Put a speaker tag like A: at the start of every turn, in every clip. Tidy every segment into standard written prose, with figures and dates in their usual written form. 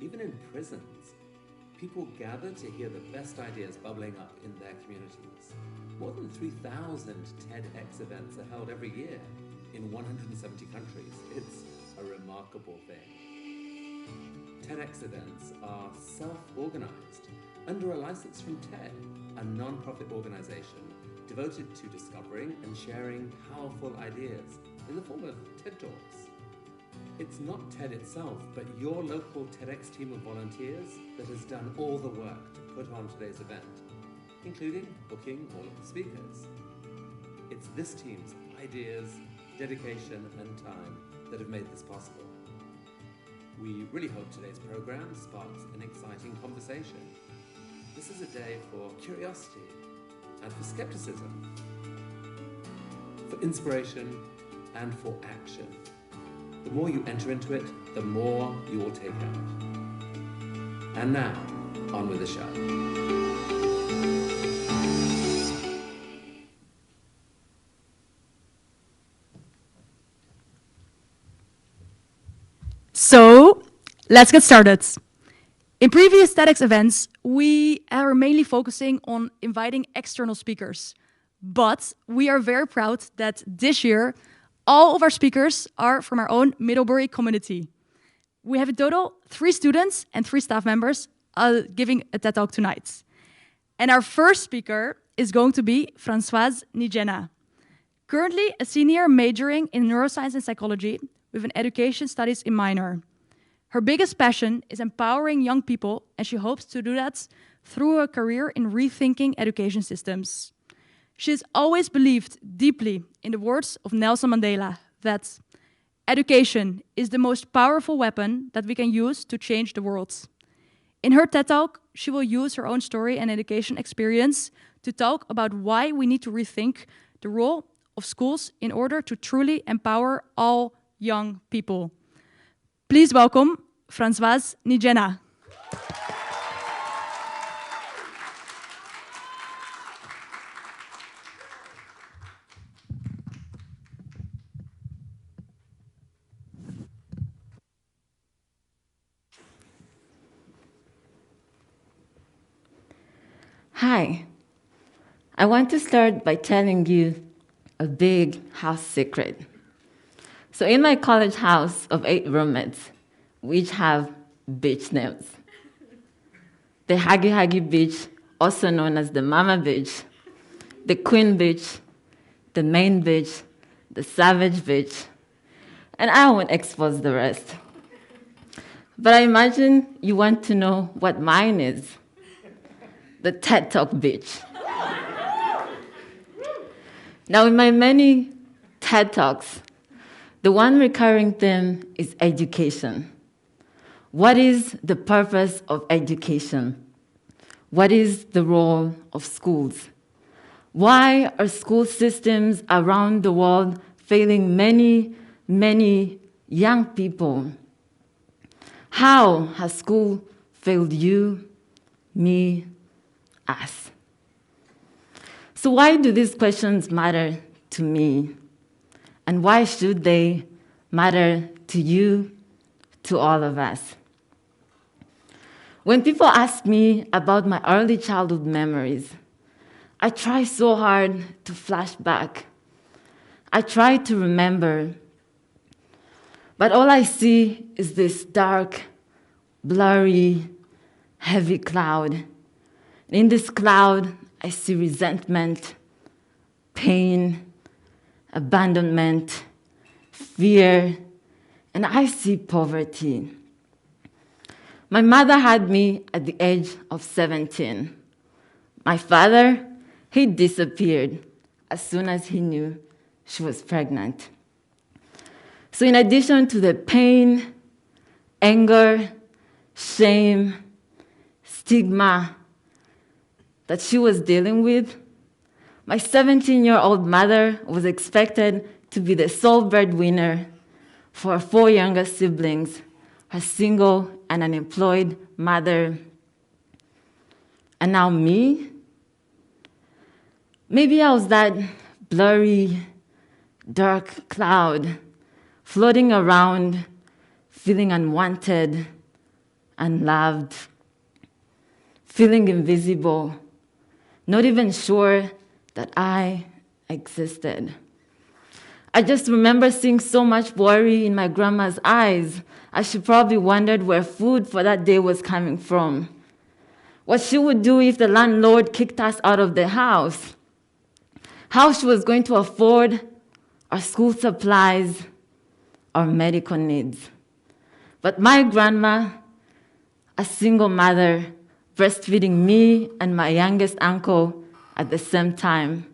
A: even in prisons, people gather to hear the best ideas bubbling up in their communities. More than 3,000 TEDx events are held every year in 170 countries. It's a remarkable thing. TEDx events are self-organized under a license from TED, a non-profit organization devoted to discovering and sharing powerful ideas in the form of TED Talks. It's not TED itself, but your local TEDx team of volunteers that has done all the work to put on today's event, including booking all of the speakers. It's this team's ideas, dedication, and time that have made this possible. We really hope today's program sparks an exciting conversation. This is a day for curiosity and for skepticism, for inspiration and for action. The more you enter into it, the more you will take out. And now, on with the show.
B: So, let's get started. In previous TEDx events, we are mainly focusing on inviting external speakers. But we are very proud that this year, all of our speakers are from our own Middlebury community. We have in total 3 students and 3 staff members giving a TED Talk tonight. And our first speaker is going to be Françoise Nijena. Currently a senior majoring in neuroscience and psychology with an education studies in minor. Her biggest passion is empowering young people, and she hopes to do that through a career in rethinking education systems. She has always believed deeply in the words of Nelson Mandela that education is the most powerful weapon that we can use to change the world. In her TED Talk, she will use her own story and education experience to talk about why we need to rethink the role of schools in order to truly empower all young people. Please welcome Françoise Nijena.
C: Hi, I want to start by telling you a big house secret. So in my college house of 8 roommates, we each have beach names. The Huggy Huggy Beach, also known as the Mama Beach, the Queen Beach, the Main Beach, the Savage Beach, and I won't expose the rest. But I imagine you want to know what mine is. The TED Talk Beach. Now, in my many TED Talks, the one recurring theme is education. What is the purpose of education? What is the role of schools? Why are school systems around the world failing many, many young people? How has school failed you, me, us? So why do these questions matter to me? And why should they matter to you, to all of us? When people ask me about my early childhood memories, I try so hard to flash back. I try to remember. But all I see is this dark, blurry, heavy cloud. In this cloud, I see resentment, pain, abandonment, fear, and I see poverty. My mother had me at the age of 17. My father, he disappeared as soon as he knew she was pregnant. So in addition to the pain, anger, shame, stigma that she was dealing with, my 17-year-old mother was expected to be the sole breadwinner for her 4 younger siblings, her single and unemployed mother. And now me? Maybe I was that blurry, dark cloud floating around, feeling unwanted, unloved, feeling invisible, not even sure that I existed. I just remember seeing so much worry in my grandma's eyes as she probably wondered where food for that day was coming from, what she would do if the landlord kicked us out of the house, how she was going to afford our school supplies, our medical needs. But my grandma, a single mother, breastfeeding me and my youngest uncle at the same time,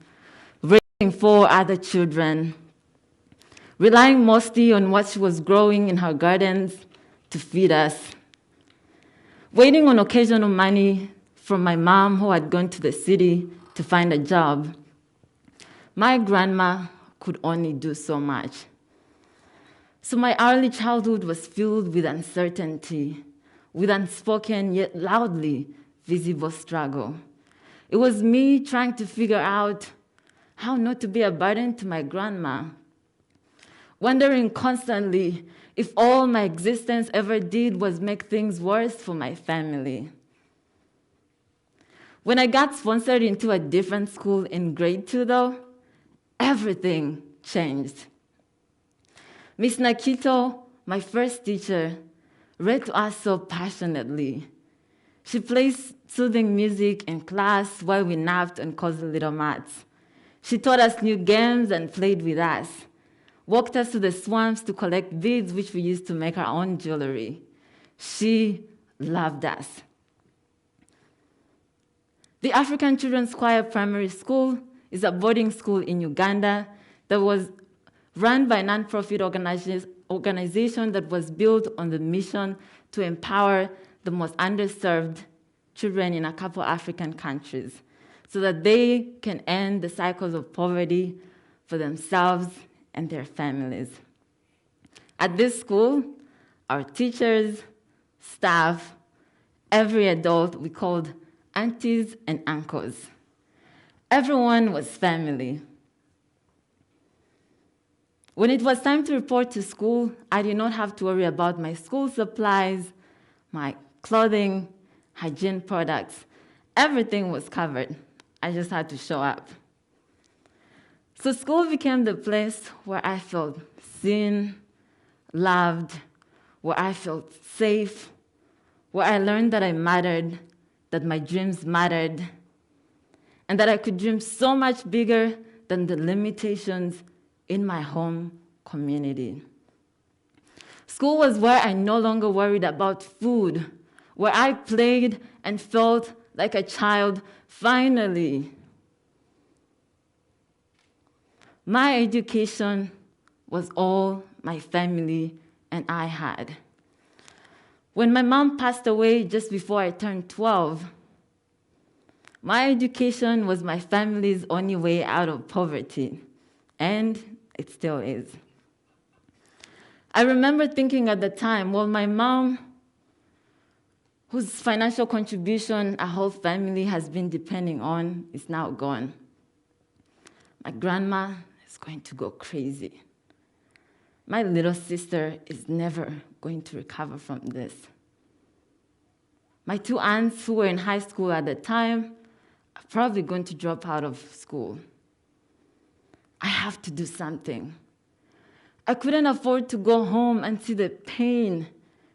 C: raising 4 other children, relying mostly on what she was growing in her gardens to feed us, waiting on occasional money from my mom who had gone to the city to find a job. My grandma could only do so much. So my early childhood was filled with uncertainty, with unspoken yet loudly visible struggle. It was me trying to figure out how not to be a burden to my grandma, wondering constantly if all my existence ever did was make things worse for my family. When I got sponsored into a different school in grade 2, though, everything changed. Miss Nakito, my first teacher, read to us so passionately. She played soothing music in class while we napped on cozy little mats. She taught us new games and played with us, walked us to the swamps to collect beads which we used to make our own jewelry. She loved us. The African Children's Choir Primary School is a boarding school in Uganda that was run by a nonprofit organization that was built on the mission to empower the most underserved children in a couple African countries so that they can end the cycles of poverty for themselves and their families. At this school, our teachers, staff, every adult we called aunties and uncles. Everyone was family. When it was time to report to school, I did not have to worry about my school supplies, my clothing, hygiene products. Everything was covered. I just had to show up. So school became the place where I felt seen, loved, where I felt safe, where I learned that I mattered, that my dreams mattered, and that I could dream so much bigger than the limitations in my home community. School was where I no longer worried about food, where I played and felt like a child finally. My education was all my family and I had. When my mom passed away just before I turned 12, my education was my family's only way out of poverty, and it still is. I remember thinking at the time, well, my mom, whose financial contribution our whole family has been depending on, is now gone. My grandma is going to go crazy. My little sister is never going to recover from this. My 2 aunts who were in high school at the time are probably going to drop out of school. I have to do something. I couldn't afford to go home and see the pain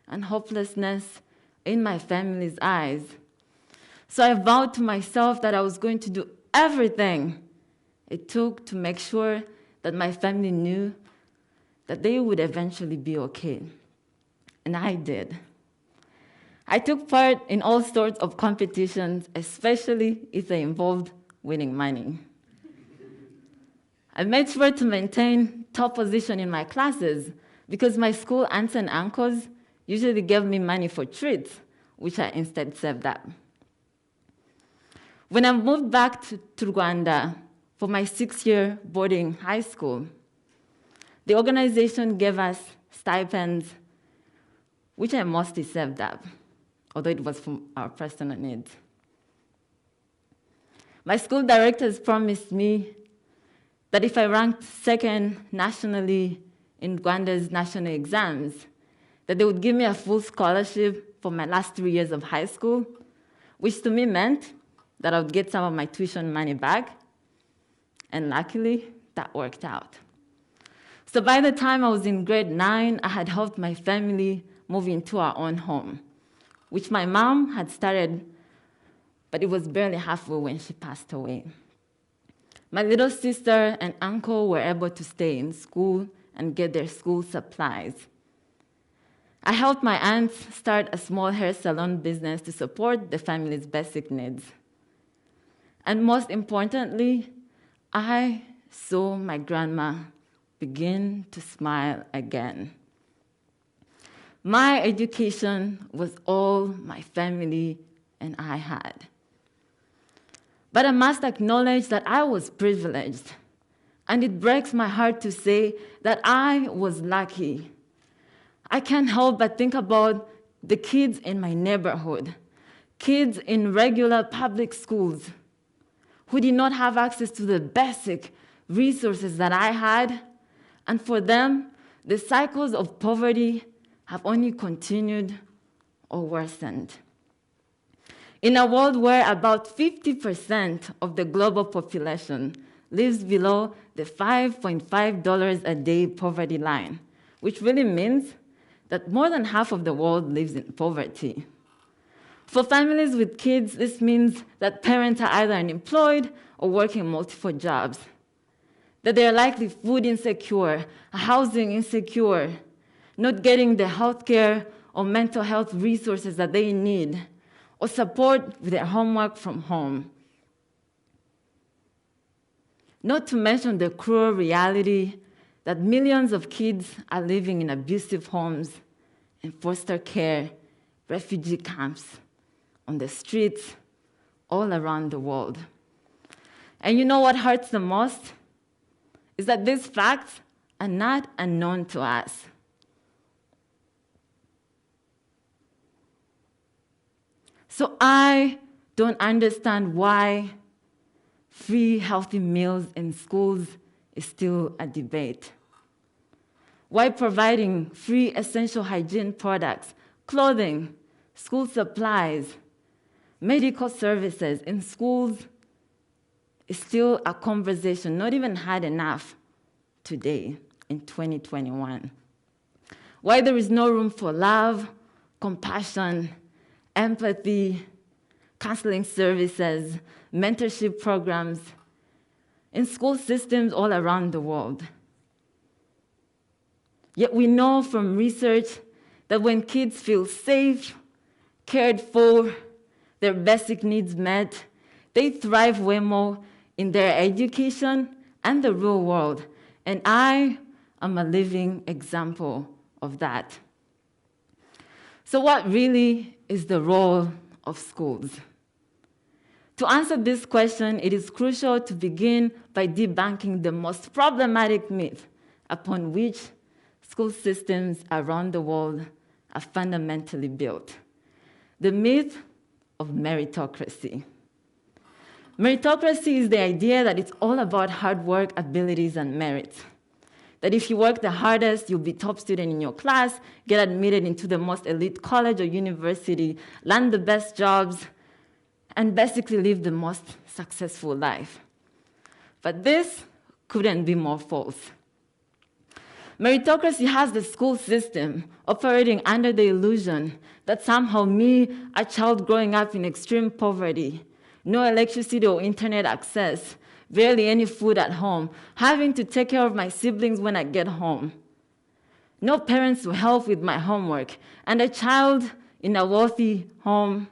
C: and hopelessness in my family's eyes. So I vowed to myself that I was going to do everything it took to make sure that my family knew that they would eventually be okay. And I did. I took part in all sorts of competitions, especially if they involved winning money. I made sure to maintain top position in my classes because my school aunts and uncles usually gave me money for treats, which I instead saved up. When I moved back to Rwanda for my 6-year boarding high school, the organization gave us stipends, which I mostly saved up, although it was from our personal needs. My school directors promised me that if I ranked second nationally in Rwanda's national exams, that they would give me a full scholarship for my last 3 years of high school, which to me meant that I would get some of my tuition money back. And luckily, that worked out. So by the time I was in grade 9, I had helped my family move into our own home, which my mom had started, but it was barely halfway when she passed away. My little sister and uncle were able to stay in school and get their school supplies. I helped my aunt start a small hair salon business to support the family's basic needs. And most importantly, I saw my grandma begin to smile again. My education was all my family and I had. But I must acknowledge that I was privileged, and it breaks my heart to say that I was lucky. I can't help but think about the kids in my neighborhood, kids in regular public schools who did not have access to the basic resources that I had, and for them, the cycles of poverty have only continued or worsened. In a world where about 50% of the global population lives below the $5.5 a day poverty line, which really means that more than half of the world lives in poverty. For families with kids, this means that parents are either unemployed or working multiple jobs, that they are likely food insecure, housing insecure, not getting the healthcare or mental health resources that they need, or support with their homework from home. Not to mention the cruel reality that millions of kids are living in abusive homes, in foster care, refugee camps, on the streets, all around the world. And you know what hurts the most? Is that these facts are not unknown to us. So I don't understand why free healthy meals in schools is still a debate. Why providing free essential hygiene products, clothing, school supplies, medical services in schools is still a conversation not even had enough today in 2021. Why there is no room for love, compassion, empathy, counseling services, mentorship programs in school systems all around the world. Yet we know from research that when kids feel safe, cared for, their basic needs met, they thrive way more in their education and the real world. And I am a living example of that. So what really is the role of schools? To answer this question, it is crucial to begin by debunking the most problematic myth upon which school systems around the world are fundamentally built. The myth of meritocracy. Meritocracy is the idea that it's all about hard work, abilities, and merit. That if you work the hardest, you'll be top student in your class, get admitted into the most elite college or university, land the best jobs, and basically live the most successful life. But this couldn't be more false. Meritocracy has the school system operating under the illusion that somehow me, a child growing up in extreme poverty, no electricity or internet access, barely any food at home, having to take care of my siblings when I get home, no parents to help with my homework, and a child in a wealthy home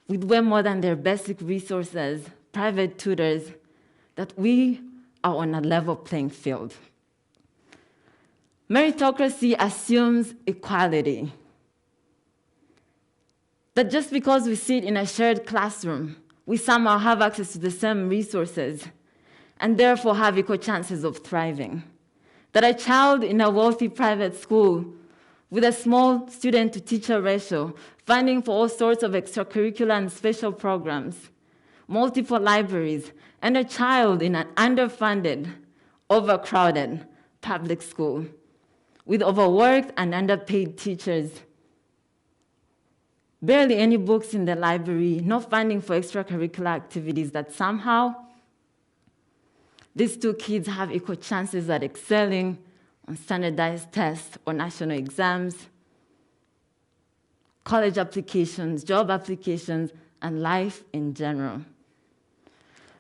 C: with way more than their basic resources, private tutors, that we are on a level playing field. Meritocracy assumes equality. That just because we sit in a shared classroom, we somehow have access to the same resources and therefore have equal chances of thriving. That a child in a wealthy private school with a small student-to-teacher ratio, funding for all sorts of extracurricular and special programs, multiple libraries, and a child in an underfunded, overcrowded public school with overworked and underpaid teachers barely any books in the library, no funding for extracurricular activities, that somehow these two kids have equal chances at excelling on standardized tests or national exams, college applications, job applications, and life in general.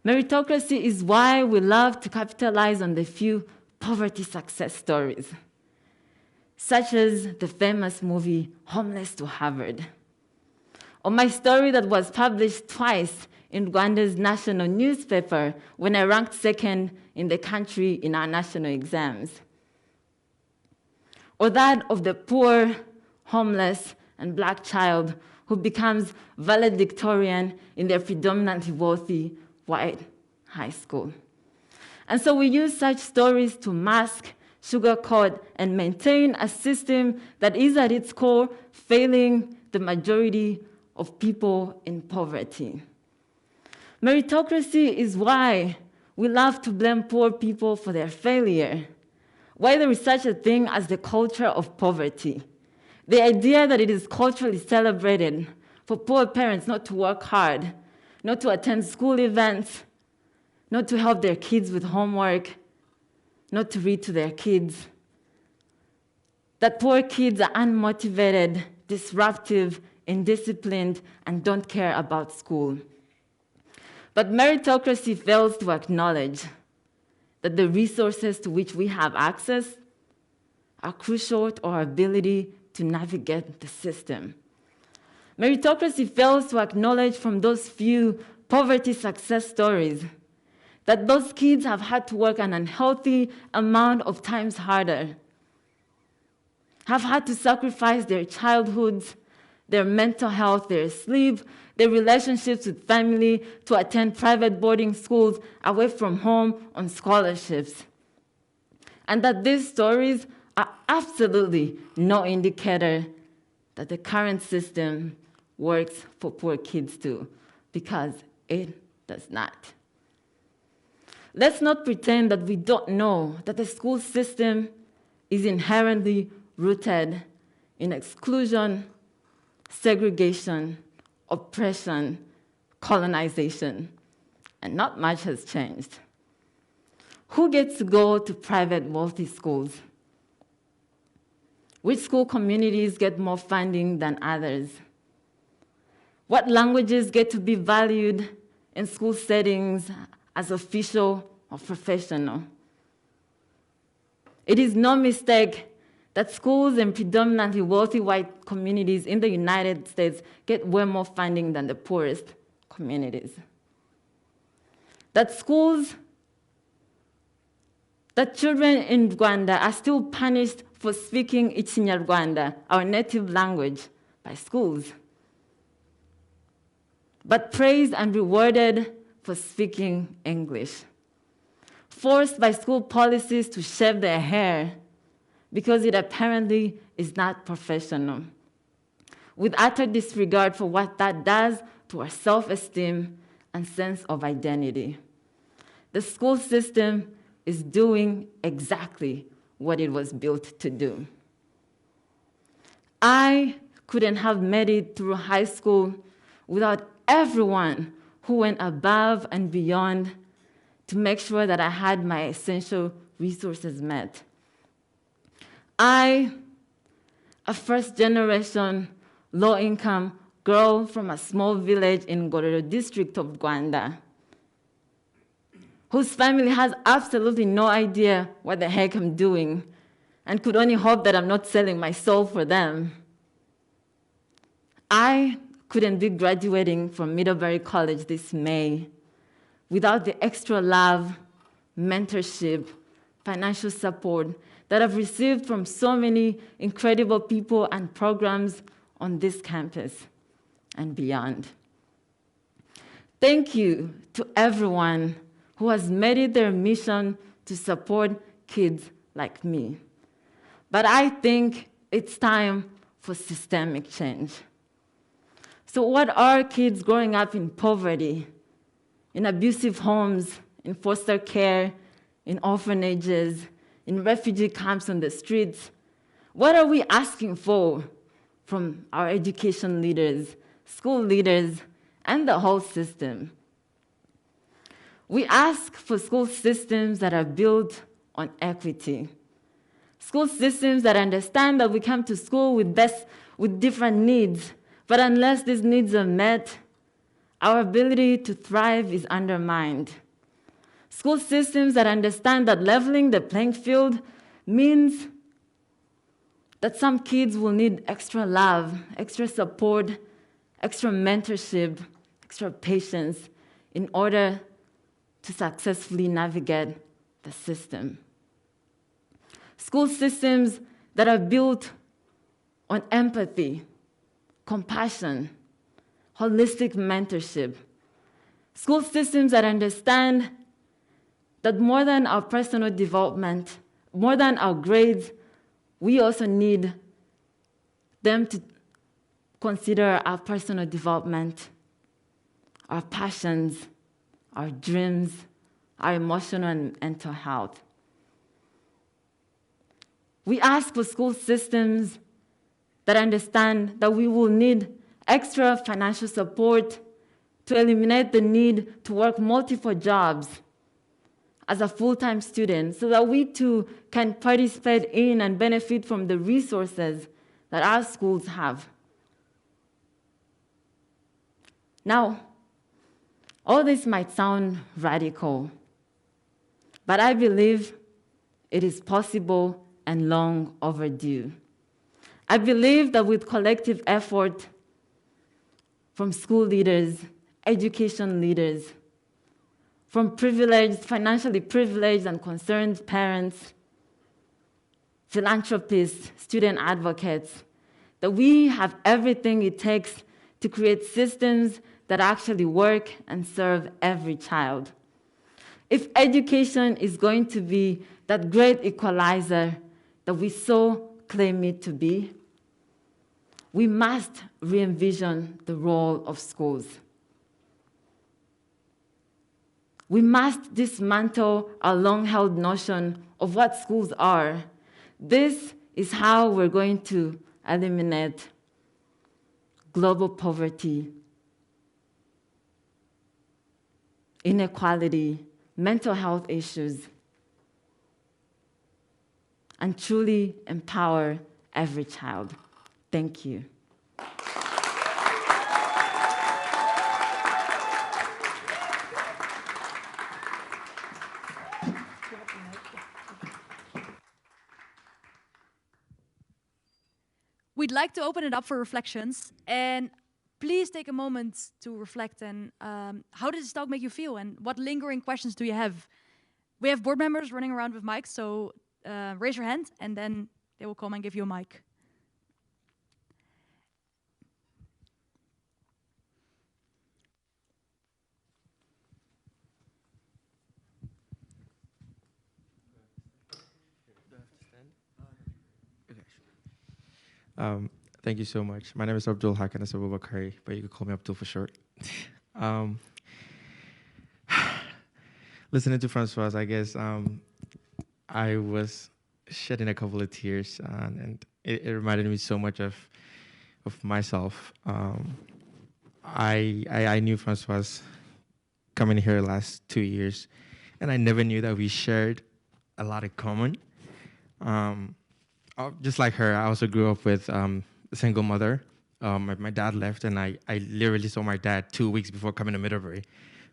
C: Meritocracy is why we love to capitalize on the few poverty success stories, such as the famous movie Homeless to Harvard, or my story that was published twice in Rwanda's national newspaper when I ranked second in the country in our national exams, or that of the poor, homeless, and black child who becomes valedictorian in their predominantly wealthy white high school. And so we use such stories to mask, sugarcoat, and maintain a system that is at its core failing the majority of people in poverty. Meritocracy is why we love to blame poor people for their failure, why there is such a thing as the culture of poverty. The idea that it is culturally celebrated for poor parents not to work hard, not to attend school events, not to help their kids with homework, not to read to their kids. That poor kids are unmotivated, disruptive, indisciplined, and don't care about school. But meritocracy fails to acknowledge that the resources to which we have access are crucial to our ability to navigate the system. Meritocracy fails to acknowledge from those few poverty success stories that those kids have had to work an unhealthy amount of times harder, have had to sacrifice their childhoods, their mental health, their sleep, their relationships with family to attend private boarding schools away from home on scholarships. And that these stories are absolutely no indicator that the current system works for poor kids too, because it does not. Let's not pretend that we don't know that the school system is inherently rooted in exclusion, segregation, oppression, colonization, and not much has changed. Who gets to go to private wealthy schools? Which school communities get more funding than others? What languages get to be valued in school settings as official or professional? It is no mistake that schools in predominantly wealthy white communities in the United States get way more funding than the poorest communities. That children in Rwanda are still punished for speaking Ikinyarwanda, our native language, by schools, but praised and rewarded for speaking English. Forced by school policies to shave their hair because it apparently is not professional, with utter disregard for what that does to our self-esteem and sense of identity. The school system is doing exactly what it was built to do. I couldn't have made it through high school without everyone who went above and beyond to make sure that I had my essential resources met. I, a first-generation, low-income girl from a small village in Ngororero district of Rwanda, whose family has absolutely no idea what the heck I'm doing and could only hope that I'm not selling my soul for them. I couldn't be graduating from Middlebury College this May without the extra love, mentorship, financial support that I've received from so many incredible people and programs on this campus and beyond. Thank you to everyone who has made it their mission to support kids like me. But I think it's time for systemic change. So what are kids growing up in poverty, in abusive homes, in foster care, in orphanages, in refugee camps on the streets? What are we asking for from our education leaders, school leaders, and the whole system. We ask for school systems that are built on equity. School systems that understand that we come to school with different needs, but unless these needs are met, our ability to thrive is undermined. School systems that understand that leveling the playing field means that some kids will need extra love, extra support, extra mentorship, extra patience in order to successfully navigate the system. School systems that are built on empathy, compassion, holistic mentorship. School systems that understand that more than our personal development, more than our grades, we also need them to consider our personal development, our passions, our dreams, our emotional and mental health. We ask for school systems that understand that we will need extra financial support to eliminate the need to work multiple jobs as a full-time student so that we too can participate in and benefit from the resources that our schools have. Now, all this might sound radical, but I believe it is possible and long overdue. I believe that with collective effort from school leaders, education leaders, from privileged, financially privileged and concerned parents, philanthropists, student advocates, that we have everything it takes to create systems that actually work and serve every child. If education is going to be that great equalizer that we so claim it to be, we must re-envision the role of schools. We must dismantle our long-held notion of what schools are. This is how we're going to eliminate global poverty, inequality, mental health issues, and truly empower every child. Thank you.
B: We'd like to open it up for reflections, and please take a moment to reflect on how does this talk make you feel, and what lingering questions do you have? We have board members running around with mics, so raise your hand, and then they will come and give you a mic.
D: Thank you so much. My name is Abdul Hakan Asabubakari, but you can call me Abdul for short. Listening to Francoise, I guess I was shedding a couple of tears, and it reminded me so much of myself. I knew Francoise coming here last 2 years, and I never knew that we shared a lot in common. Just like her, I also grew up with a single mother. My dad left, and I literally saw my dad 2 weeks before coming to Middlebury.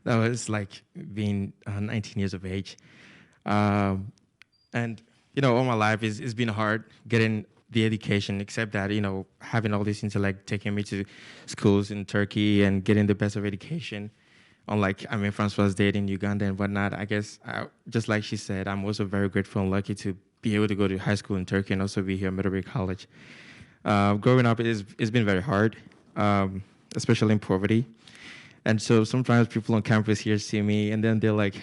D: That was like being 19 years of age. And, all my life it's been hard getting the education, except that, having all these intellect, taking me to schools in Turkey and getting the best of education. Unlike, Francois did in Uganda and whatnot, I guess, just like she said, I'm also very grateful and lucky to be able to go to high school in Turkey and also be here at Middlebury College. Growing up, it's been very hard, especially in poverty. And so sometimes people on campus here see me, and then they're like,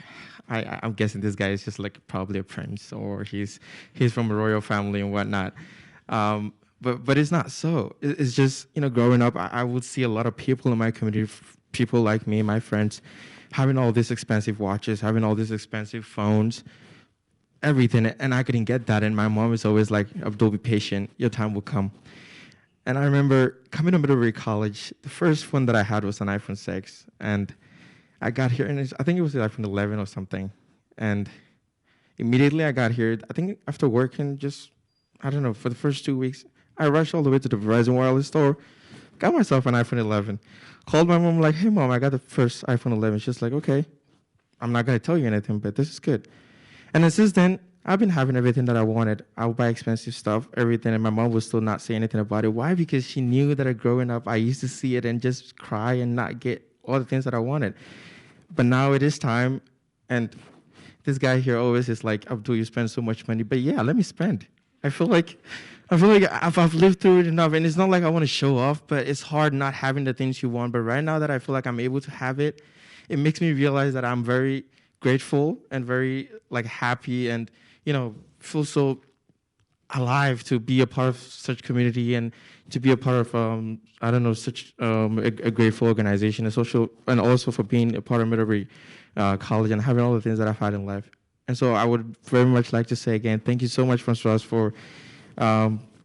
D: I'm guessing this guy is just like probably a prince, or he's from a royal family and whatnot. But it's not so. It's just, growing up, I would see a lot of people in my community, people like me, my friends, having all these expensive watches, having all these expensive phones, everything, and I couldn't get that. And my mom is always like, Abdul, be patient, your time will come. And I remember coming to Middlebury College, the first one that I had was an iPhone 6. And I got here, and I think it was the iPhone 11 or something. And immediately I got here, I think after working just, I don't know, for the first 2 weeks, I rushed all the way to the Verizon Wireless store, got myself an iPhone 11, called my mom like, hey mom, I got the first iPhone 11. She's like, okay, I'm not gonna tell you anything, but this is good. And then since then, I've been having everything that I wanted. I would buy expensive stuff, everything, and my mom would still not say anything about it. Why? Because she knew that growing up, I used to see it and just cry and not get all the things that I wanted. But now it is time, and this guy here always is like, Abdul, you spend so much money, but yeah, let me spend. I feel like I've lived through it enough, and it's not like I want to show off, but it's hard not having the things you want. But right now that I feel like I'm able to have it, it makes me realize that I'm very grateful and very like happy, and feel so alive to be a part of such community and to be a part of such a grateful organization, and social, and also for being a part of Middlebury College and having all the things that I've had in life. And so I would very much like to say again, thank you so much, Francois, for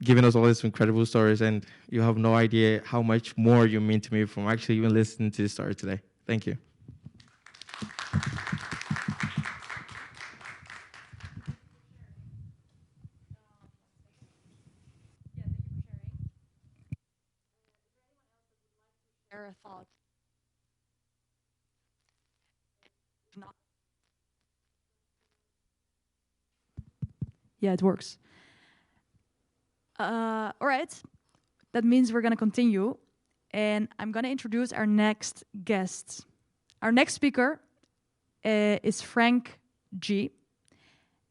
D: giving us all these incredible stories. And you have no idea how much more you mean to me from actually even listening to this story today. Thank you.
B: Share a thought. If not. Yeah, it works. All right. That means we're going to continue. And I'm going to introduce our next guest. Our next speaker is Frank G.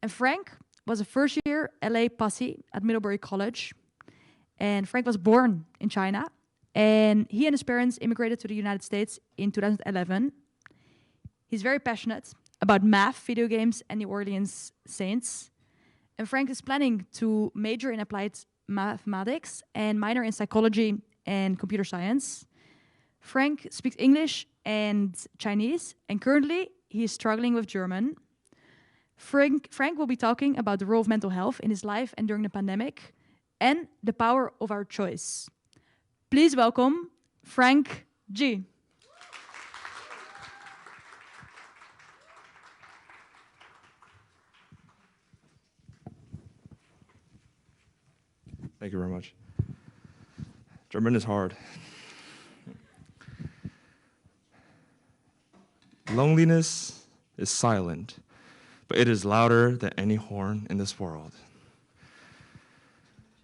B: And Frank was a first-year LA posse at Middlebury College. And Frank was born in China. And he and his parents immigrated to the United States in 2011. He's very passionate about math, video games, and New Orleans Saints. And Frank is planning to major in applied mathematics and minor in psychology and computer science. Frank speaks English and Chinese, and currently he is struggling with German. Frank will be talking about the role of mental health in his life and during the pandemic, and the power of our choice. Please welcome Frank G.
E: Thank you very much. German is hard. Loneliness is silent, but it is louder than any horn in this world.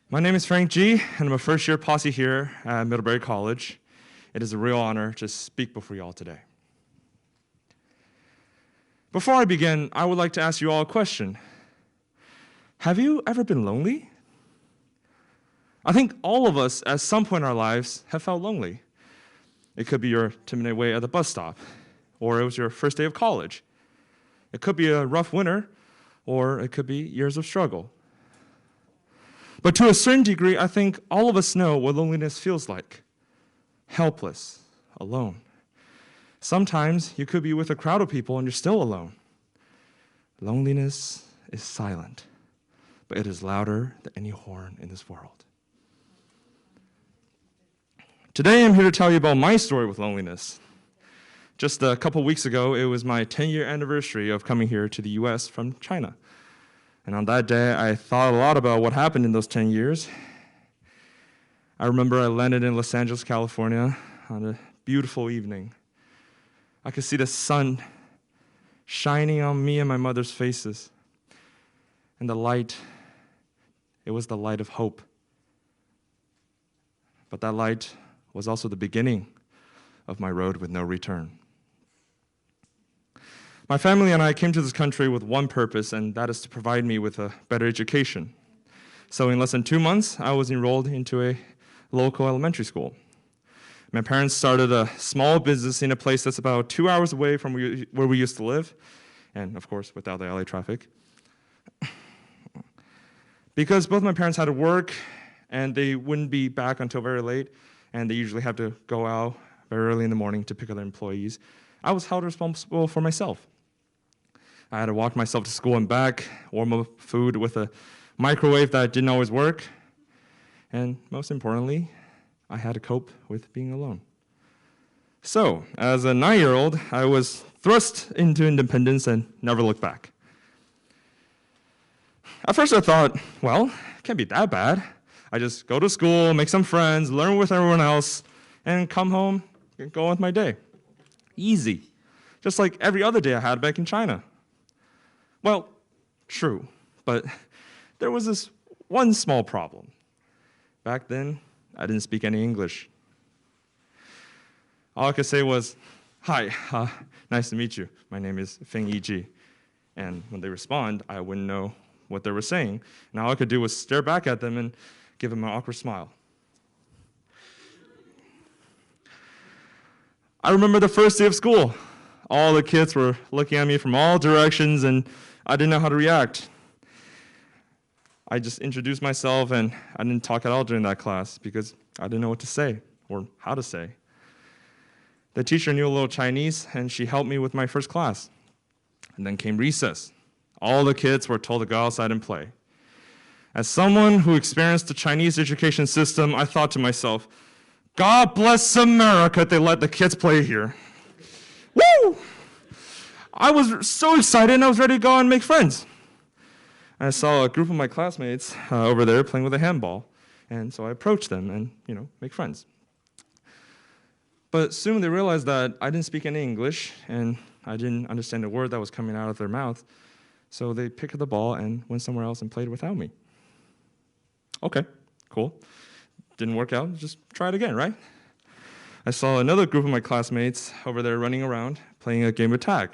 E: My name is Frank G, and I'm a first-year posse here at Middlebury College. It is a real honor to speak before you all today. Before I begin, I would like to ask you all a question. Have you ever been lonely? I think all of us, at some point in our lives, have felt lonely. It could be your 10-minute wait at the bus stop, or it was your first day of college. It could be a rough winter, or it could be years of struggle. But to a certain degree, I think all of us know what loneliness feels like. Helpless, alone. Sometimes you could be with a crowd of people and you're still alone. Loneliness is silent, but it is louder than any horn in this world. Today, I'm here to tell you about my story with loneliness. Just a couple weeks ago, it was my 10-year anniversary of coming here to the US from China. And on that day, I thought a lot about what happened in those 10 years. I remember I landed in Los Angeles, California on a beautiful evening. I could see the sun shining on me and my mother's faces. And the light, it was the light of hope. But that light was also the beginning of my road with no return. My family and I came to this country with one purpose, and that is to provide me with a better education. So in less than 2 months, I was enrolled into a local elementary school. My parents started a small business in a place that's about 2 hours away from where we used to live, and of course, without the LA traffic. Because both my parents had to work, and they wouldn't be back until very late, and they usually have to go out very early in the morning to pick up their employees, I was held responsible for myself. I had to walk myself to school and back, warm up food with a microwave that didn't always work, And most importantly, I had to cope with being alone. So, as a 9-year-old, I was thrust into independence and never looked back. At first I thought, well, it can't be that bad. I just go to school, make some friends, learn with everyone else, and come home and go on with my day. Easy. Just like every other day I had back in China. Well, true, but there was this one small problem. Back then, I didn't speak any English. All I could say was, hi, nice to meet you. My name is Feng Yiji. And when they respond, I wouldn't know what they were saying. And all I could do was stare back at them and give them an awkward smile. I remember the first day of school. All the kids were looking at me from all directions, and I didn't know how to react. I just introduced myself, and I didn't talk at all during that class because I didn't know what to say or how to say. The teacher knew a little Chinese, and she helped me with my first class. And then came recess. All the kids were told to go outside and play. As someone who experienced the Chinese education system, I thought to myself, God bless America, they let the kids play here. Woo! I was so excited, and I was ready to go and make friends. I saw a group of my classmates over there playing with a handball, and so I approached them and, make friends. But soon they realized that I didn't speak any English, and I didn't understand a word that was coming out of their mouth, so they picked up the ball and went somewhere else and played without me. Okay, cool. Didn't work out, just try it again, right? I saw another group of my classmates over there running around, playing a game of tag.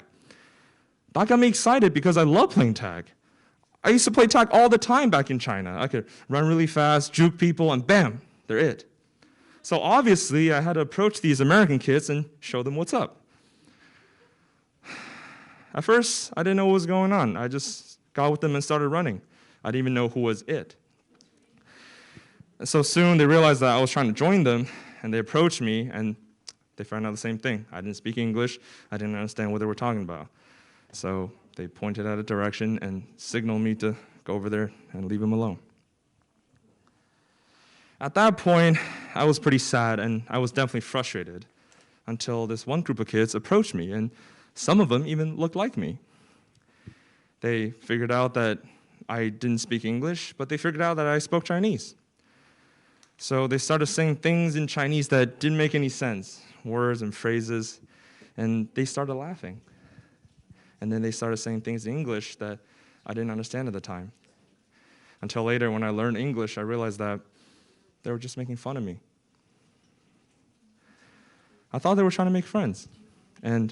E: That got me excited because I love playing tag. I used to play tag all the time back in China. I could run really fast, juke people, and bam, they're it. So obviously, I had to approach these American kids and show them what's up. At first, I didn't know what was going on. I just got with them and started running. I didn't even know who was it. And so soon, they realized that I was trying to join them, and they approached me, and they found out the same thing. I didn't speak English. I didn't understand what they were talking about. So they pointed at a direction and signaled me to go over there and leave them alone. At that point, I was pretty sad, and I was definitely frustrated until this one group of kids approached me, and some of them even looked like me. They figured out that I didn't speak English, but they figured out that I spoke Chinese. So they started saying things in Chinese that didn't make any sense, words and phrases, and they started laughing. And then they started saying things in English that I didn't understand at the time. Until later, when I learned English, I realized that they were just making fun of me. I thought they were trying to make friends, and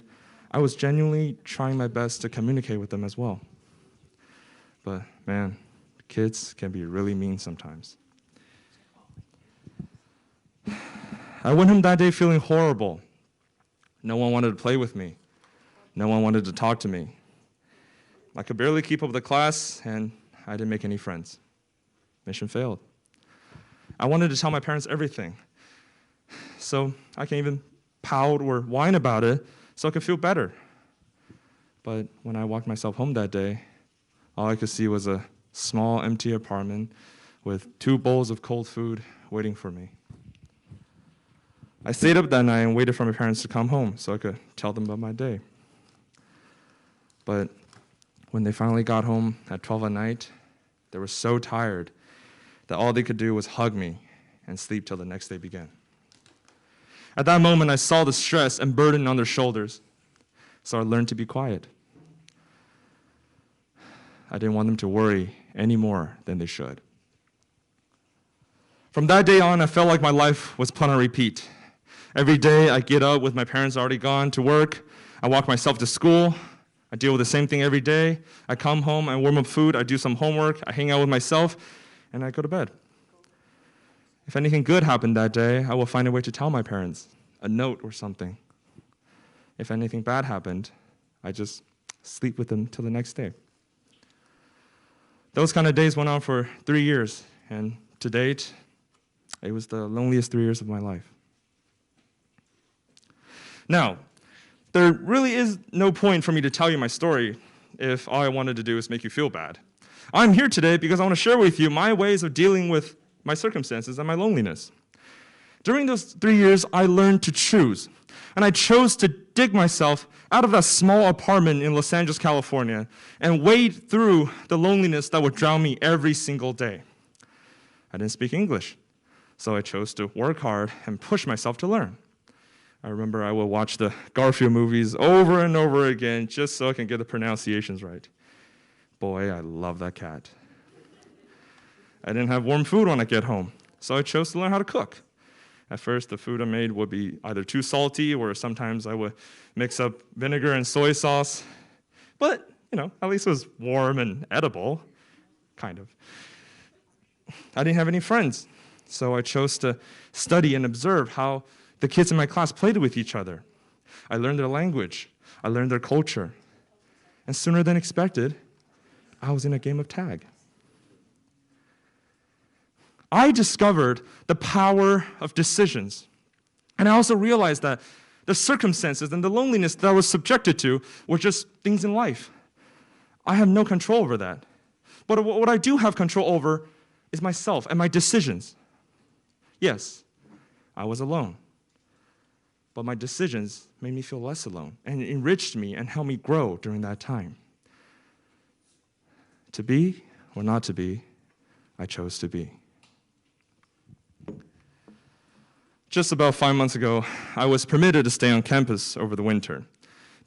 E: I was genuinely trying my best to communicate with them as well. But man, kids can be really mean sometimes. I went home that day feeling horrible. No one wanted to play with me. No one wanted to talk to me. I could barely keep up with the class, and I didn't make any friends. Mission failed. I wanted to tell my parents everything, so I can even pout or whine about it so I could feel better. But when I walked myself home that day, all I could see was a small, empty apartment with 2 bowls of cold food waiting for me. I stayed up that night and waited for my parents to come home so I could tell them about my day. But when they finally got home at 12 at night, they were so tired that all they could do was hug me and sleep till the next day began. At that moment, I saw the stress and burden on their shoulders, so I learned to be quiet. I didn't want them to worry any more than they should. From that day on, I felt like my life was put on repeat. Every day, I get up with my parents already gone to work. I walk myself to school. I deal with the same thing every day. I come home, I warm up food, I do some homework, I hang out with myself, and I go to bed. If anything good happened that day, I will find a way to tell my parents, a note or something. If anything bad happened, I just sleep with them till the next day. Those kind of days went on for 3 years, and to date, it was the loneliest 3 years of my life. Now, there really is no point for me to tell you my story if all I wanted to do is make you feel bad. I'm here today because I want to share with you my ways of dealing with my circumstances and my loneliness. During those 3 years, I learned to choose. And I chose to dig myself out of that small apartment in Los Angeles, California, and wade through the loneliness that would drown me every single day. I didn't speak English, so I chose to work hard and push myself to learn. I remember I would watch the Garfield movies over and over again just so I can get the pronunciations right. Boy, I love that cat. I didn't have warm food when I get home, so I chose to learn how to cook. At first, the food I made would be either too salty, or sometimes I would mix up vinegar and soy sauce. But, at least it was warm and edible, kind of. I didn't have any friends, so I chose to study and observe how the kids in my class played with each other. I learned their language. I learned their culture. And sooner than expected, I was in a game of tag. I discovered the power of decisions. And I also realized that the circumstances and the loneliness that I was subjected to were just things in life. I have no control over that. But what I do have control over is myself and my decisions. Yes, I was alone. But my decisions made me feel less alone and enriched me and helped me grow during that time. To be or not to be, I chose to be. Just about 5 months ago, I was permitted to stay on campus over the winter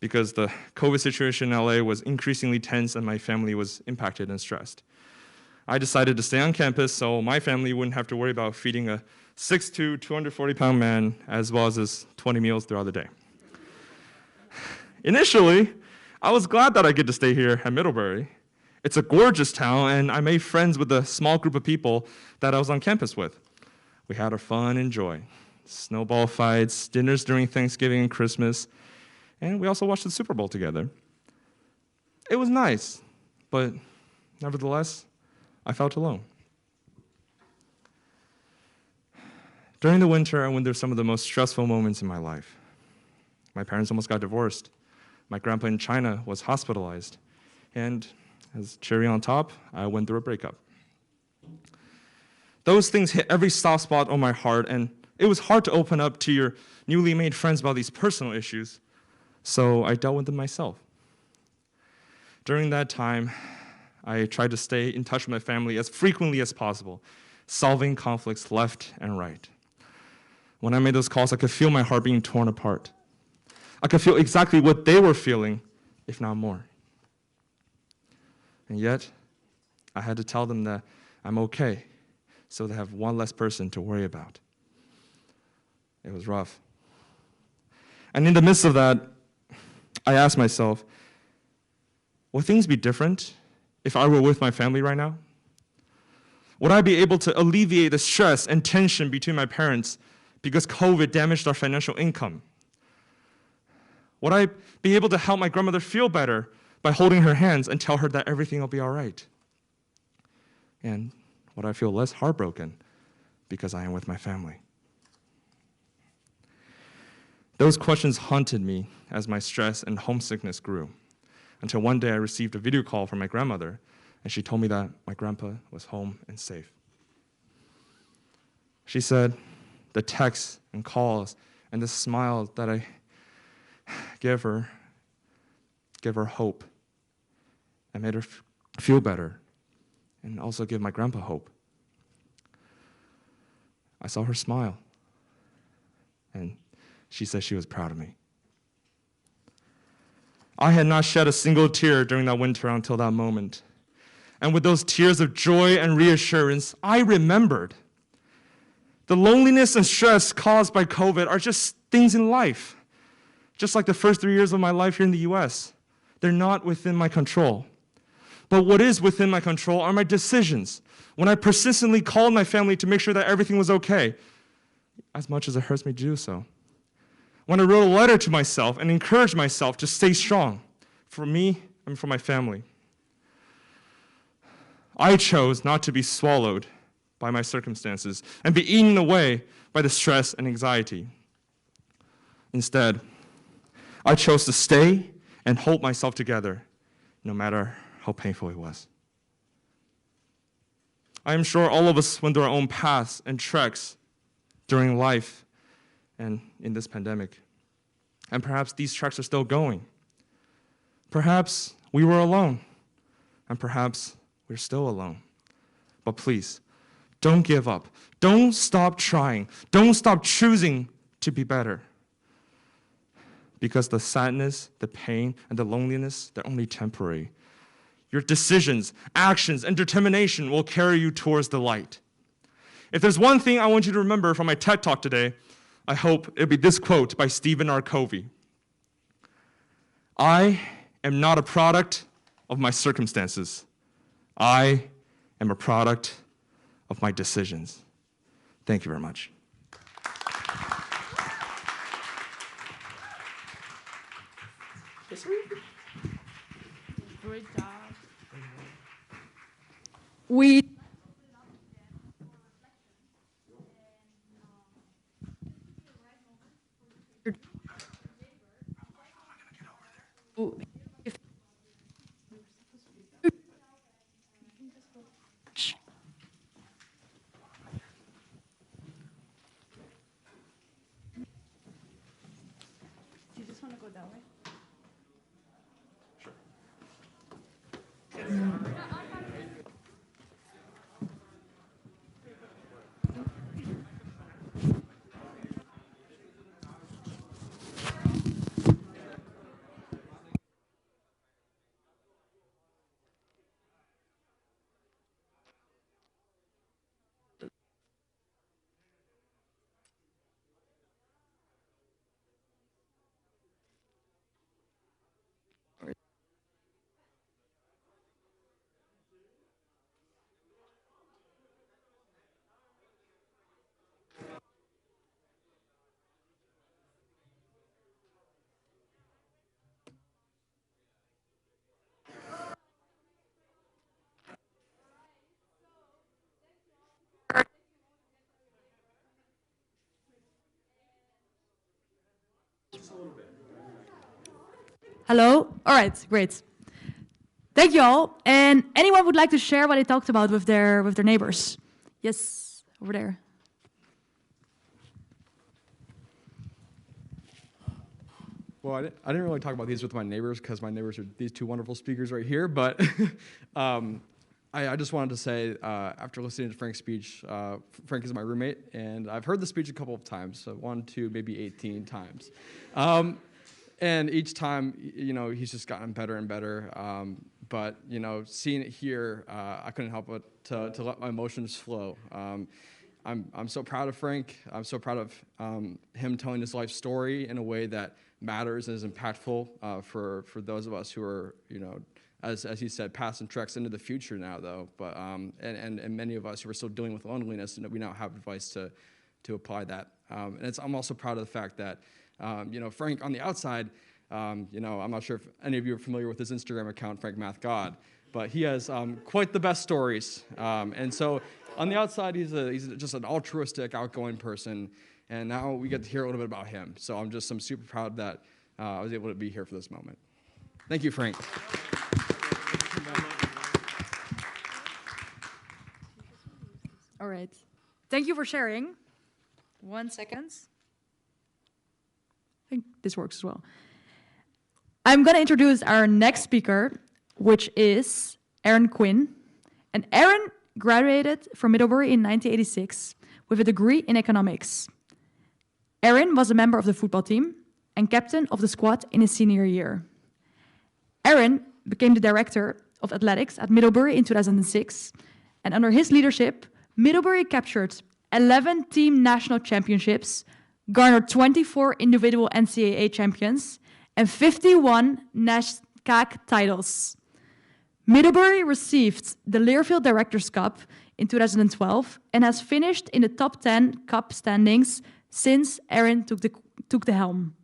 E: because the COVID situation in LA was increasingly tense and my family was impacted and stressed. I decided to stay on campus so my family wouldn't have to worry about feeding a 6'2", 240-pound man as well as his 20 meals throughout the day. Initially, I was glad that I get to stay here at Middlebury. It's a gorgeous town, and I made friends with a small group of people that I was on campus with. We had our fun and joy. Snowball fights, dinners during Thanksgiving and Christmas, and we also watched the Super Bowl together. It was nice, but nevertheless, I felt alone. During the winter, I went through some of the most stressful moments in my life. My parents almost got divorced. My grandpa in China was hospitalized. And as cherry on top, I went through a breakup. Those things hit every soft spot on my heart, and it was hard to open up to your newly made friends about these personal issues, so I dealt with them myself. During that time, I tried to stay in touch with my family as frequently as possible, solving conflicts left and right. When I made those calls, I could feel my heart being torn apart. I could feel exactly what they were feeling, if not more. And yet, I had to tell them that I'm okay, so they have one less person to worry about. It was rough. And in the midst of that, I asked myself, would things be different if I were with my family right now? Would I be able to alleviate the stress and tension between my parents because COVID damaged our financial income? Would I be able to help my grandmother feel better by holding her hands and tell her that everything will be all right? And would I feel less heartbroken because I am with my family? Those questions haunted me as my stress and homesickness grew, until one day I received a video call from my grandmother, and she told me that my grandpa was home and safe. She said the texts and calls and the smile that I give her hope and made her feel better, and also give my grandpa hope. I saw her smile, and she said she was proud of me. I had not shed a single tear during that winter until that moment. And with those tears of joy and reassurance, I remembered the loneliness and stress caused by COVID are just things in life. Just like the first 3 years of my life here in the US. They're not within my control. But what is within my control are my decisions. When I persistently called my family to make sure that everything was okay, as much as it hurts me to do so. When I wrote a letter to myself and encouraged myself to stay strong for me and for my family. I chose not to be swallowed by my circumstances and be eaten away by the stress and anxiety. Instead, I chose to stay and hold myself together, no matter how painful it was. I am sure all of us went through our own paths and treks during life and in this pandemic. And perhaps these treks are still going. Perhaps we were alone, and perhaps we're still alone. But please, don't give up. Don't stop trying. Don't stop choosing to be better. Because the sadness, the pain, and the loneliness, they're only temporary. Your decisions, actions, and determination will carry you towards the light. If there's one thing I want you to remember from my TED Talk today, I hope it'll be this quote by Stephen R. Covey. I am not a product of my circumstances. I am a product of my decisions. Thank you very much.
C: Great job.
B: We
C: Do you just want to go that way?
B: Hello? All right, great. Thank you all. And anyone would like to share what they talked about with their neighbors? Yes, over there.
F: Well, I didn't really talk about these with my neighbors because my neighbors are these two wonderful speakers right here. But I just wanted to say, after listening to Frank's speech, Frank is my roommate, and I've heard the speech a couple of times, so 1, 2, maybe 18 times. And each time, you know, he's just gotten better and better. But, you know, seeing it here, I couldn't help but to let my emotions flow. I'm so proud of Frank. I'm so proud of him telling his life story in a way that matters and is impactful for those of us who are, you know, as he said, passing treks into the future now, though. But and many of us who are still dealing with loneliness, and we now have advice to apply that. And I'm also proud of the fact that, you know, Frank on the outside, you know, I'm not sure if any of you are familiar with his Instagram account, Frank Math God, but he has quite the best stories. And so on the outside, he's just an altruistic, outgoing person. And now we get to hear a little bit about him. So I'm super proud that I was able to be here for this moment. Thank you, Frank.
B: All right. Thank you for sharing. 1 second. I think this works as well. I'm going to introduce our next speaker, which is Aaron Quinn. And Aaron graduated from Middlebury in 1986 with a degree in economics. Aaron was a member of the football team and captain of the squad in his senior year. Aaron became the director of athletics at Middlebury in 2006, and under his leadership, Middlebury captured 11 team national championships, garnered 24 individual NCAA champions, and 51 NASCAC titles. Middlebury received the Learfield Directors' Cup in 2012 and has finished in the top 10 cup standings since Aaron took the helm.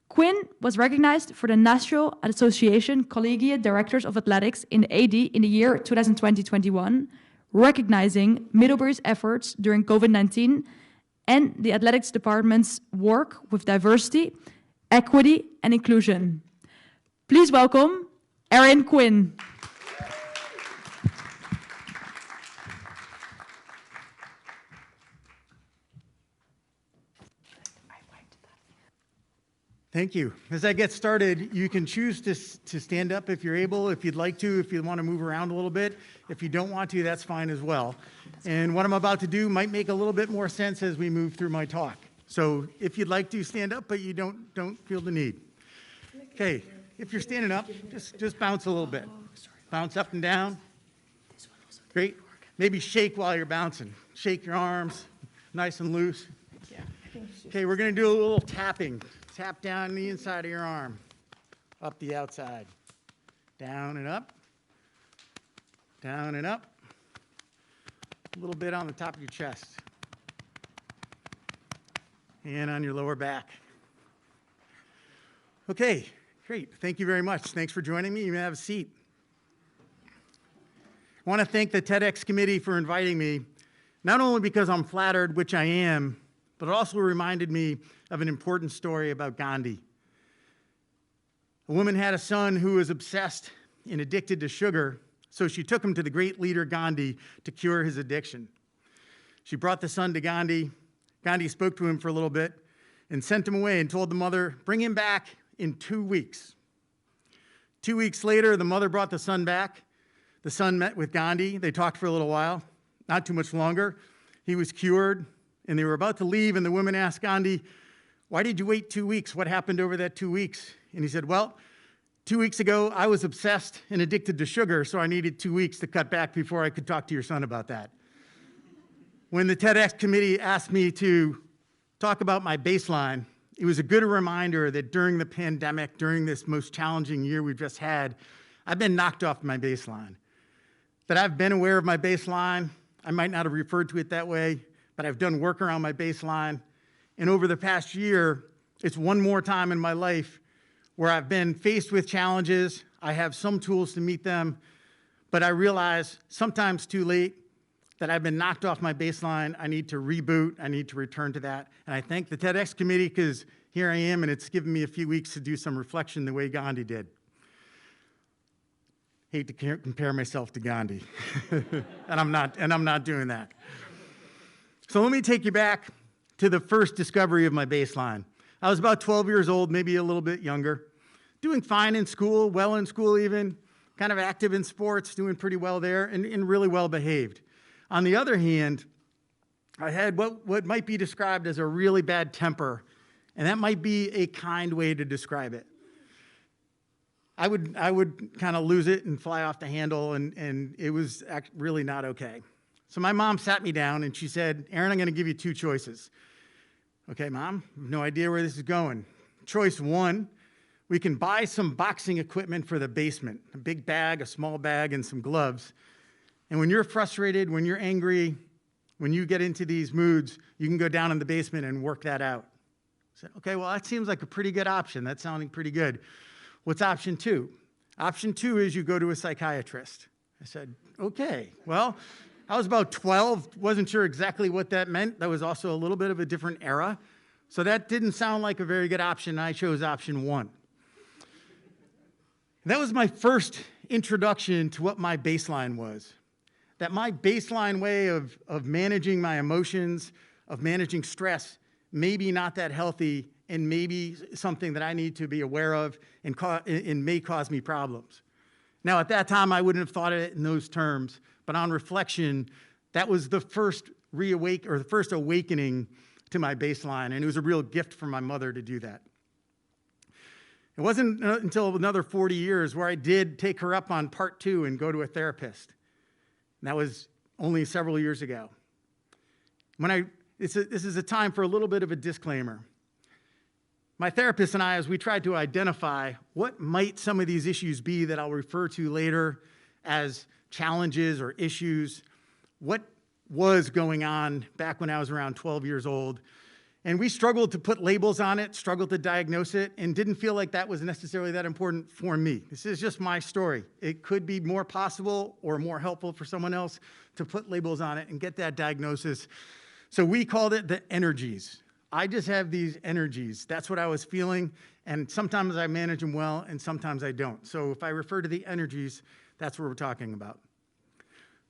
B: Quinn was recognized for the National Association Collegiate Directors of Athletics in AD in the year 2020-21, recognizing Middlebury's efforts during COVID-19 and the athletics department's work with diversity, equity, and inclusion. Please welcome Aaron Quinn.
G: Thank you. As I get started, you can choose to stand up if you're able, if you'd like to, if you want to move around a little bit. If you don't want to, that's fine as well. And what I'm about to do might make a little bit more sense as we move through my talk. So if you'd like to stand up, but you don't feel the need. Okay, if you're standing up, just bounce a little bit. Bounce up and down. Great. Maybe shake while you're bouncing. Shake your arms, nice and loose. Okay, we're going to do a little tapping. Tap down the inside of your arm, up the outside. Down and up. Down and up. A little bit on the top of your chest. And on your lower back. Okay, great. Thank you very much. Thanks for joining me. You may have a seat. I want to thank the TEDx committee for inviting me, not only because I'm flattered, which I am, but it also reminded me of an important story about Gandhi. A woman had a son who was obsessed and addicted to sugar, so she took him to the great leader Gandhi to cure his addiction. She brought the son to Gandhi. Gandhi spoke to him for a little bit and sent him away and told the mother, bring him back in 2 weeks. 2 weeks later, the mother brought the son back. The son met with Gandhi. They talked for a little while, not too much longer. He was cured, and they were about to leave, and the woman asked Gandhi, why did you wait 2 weeks? What happened over that 2 weeks? And he said, well, 2 weeks ago, I was obsessed and addicted to sugar, so I needed 2 weeks to cut back before I could talk to your son about that. When the TEDx committee asked me to talk about my baseline, it was a good reminder that during the pandemic, during this most challenging year we've just had, I've been knocked off my baseline. That I've been aware of my baseline. I might not have referred to it that way, but I've done work around my baseline. And over the past year, it's one more time in my life where I've been faced with challenges. I have some tools to meet them, but I realize sometimes too late that I've been knocked off my baseline. I need to reboot. I need to return to that. And I thank the TEDx committee because here I am, and it's given me a few weeks to do some reflection the way Gandhi did. Hate to compare myself to Gandhi, and I'm not doing that. So let me take you back to the first discovery of my baseline. I was about 12 years old, maybe a little bit younger, doing fine in school, well in school even, kind of active in sports, doing pretty well there, and really well behaved. On the other hand, I had what might be described as a really bad temper, and that might be a kind way to describe it. I would kind of lose it and fly off the handle, and it was really not okay. So my mom sat me down, and she said, Aaron, I'm going to give you 2 choices. Okay, Mom, I have no idea where this is going. Choice 1, we can buy some boxing equipment for the basement, a big bag, a small bag, and some gloves. And when you're frustrated, when you're angry, when you get into these moods, you can go down in the basement and work that out. I said, okay, well, that seems like a pretty good option. That's sounding pretty good. What's option 2? Option 2 is you go to a psychiatrist. I said, okay. Well, I was about 12, wasn't sure exactly what that meant. That was also a little bit of a different era. So that didn't sound like a very good option. I chose option 1. That was my first introduction to what my baseline was. That my baseline way of managing my emotions, of managing stress, maybe not that healthy, and maybe something that I need to be aware of and may cause me problems. Now, at that time, I wouldn't have thought of it in those terms, but on reflection, that was the first awakening to my baseline, and it was a real gift from my mother to do that. It wasn't until another 40 years where I did take her up on part 2 and go to a therapist. And that was only several years ago. This is a time for a little bit of a disclaimer. My therapist and I, as we tried to identify what might some of these issues be that I'll refer to later as challenges or issues, what was going on back when I was around 12 years old. And we struggled to put labels on it, struggled to diagnose it, and didn't feel like that was necessarily that important for me. This is just my story. It could be more possible or more helpful for someone else to put labels on it and get that diagnosis. So we called it the energies. I just have these energies. That's what I was feeling, and sometimes I manage them well, and sometimes I don't. So if I refer to the energies, that's what we're talking about.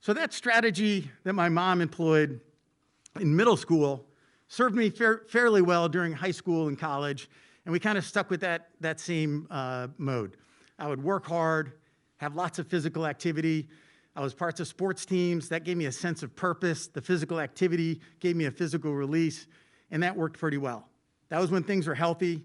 G: So that strategy that my mom employed in middle school served me fairly well during high school and college, And we kind of stuck with that same mode. I would work hard, have lots of physical activity. I was parts of sports teams. That gave me a sense of purpose. The physical activity gave me a physical release, and that worked pretty well. That was when things were healthy.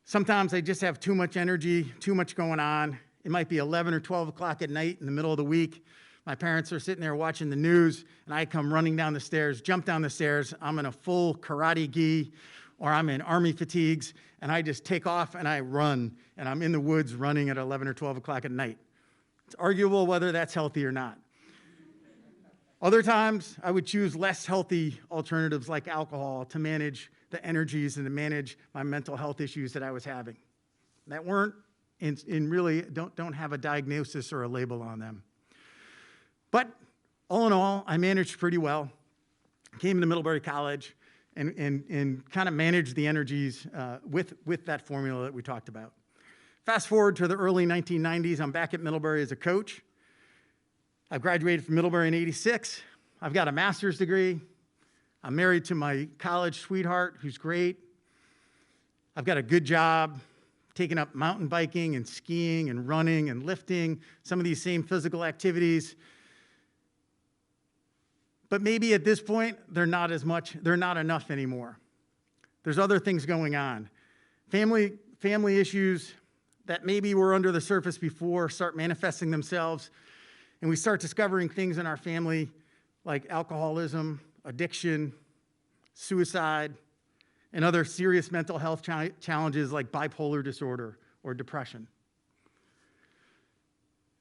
G: Sometimes I just have too much energy, too much going on. It might be 11 or 12 o'clock at night in the middle of the week. My parents are sitting there watching the news, and I come running down the stairs, jump down the stairs. I'm in a full karate gi, or I'm in army fatigues, and I just take off and I run, and I'm in the woods running at 11 or 12 o'clock at night. It's arguable whether that's healthy or not. Other times, I would choose less healthy alternatives like alcohol to manage the energies and to manage my mental health issues that I was having. That weren't, and really don't have a diagnosis or a label on them. But all in all, I managed pretty well. Came to Middlebury College and kind of managed the energies with that formula that we talked about. Fast forward to the early 1990s, I'm back at Middlebury as a coach. I graduated from Middlebury in '86. I've got a master's degree. I'm married to my college sweetheart, who's great. I've got a good job, taking up mountain biking and skiing and running and lifting, some of these same physical activities. But maybe at this point, they're not enough anymore. There's other things going on. Family issues that maybe were under the surface before start manifesting themselves, and we start discovering things in our family like alcoholism, addiction, suicide, and other serious mental health challenges like bipolar disorder or depression.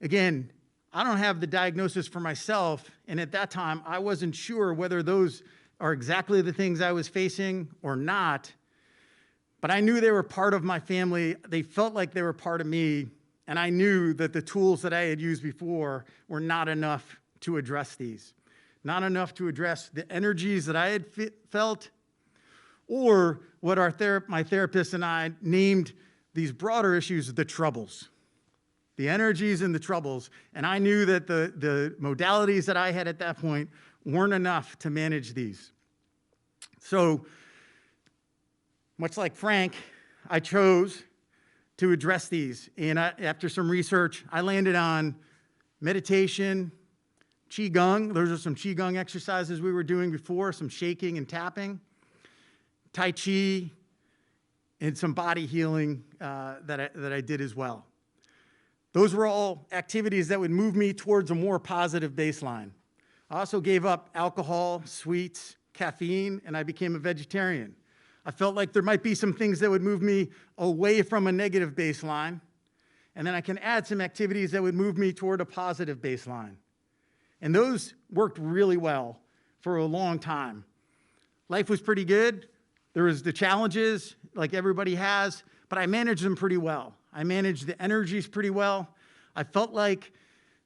G: Again, I don't have the diagnosis for myself, and at that time, I wasn't sure whether those are exactly the things I was facing or not, but I knew they were part of my family. They felt like they were part of me, and I knew that the tools that I had used before were not enough to address these, not enough to address the energies that I had felt, or what my therapist and I named these broader issues, the troubles. The energies and the troubles, and I knew that the modalities that I had at that point weren't enough to manage these. So, much like Frank, I chose to address these, and after some research, I landed on meditation, Qigong. Those are some Qigong exercises we were doing before, some shaking and tapping, Tai Chi, and some body healing that I did as well. Those were all activities that would move me towards a more positive baseline. I also gave up alcohol, sweets, caffeine, and I became a vegetarian. I felt like there might be some things that would move me away from a negative baseline, and then I can add some activities that would move me toward a positive baseline. And those worked really well for a long time. Life was pretty good. There was the challenges, like everybody has, but I managed them pretty well. I managed the energies pretty well. I felt like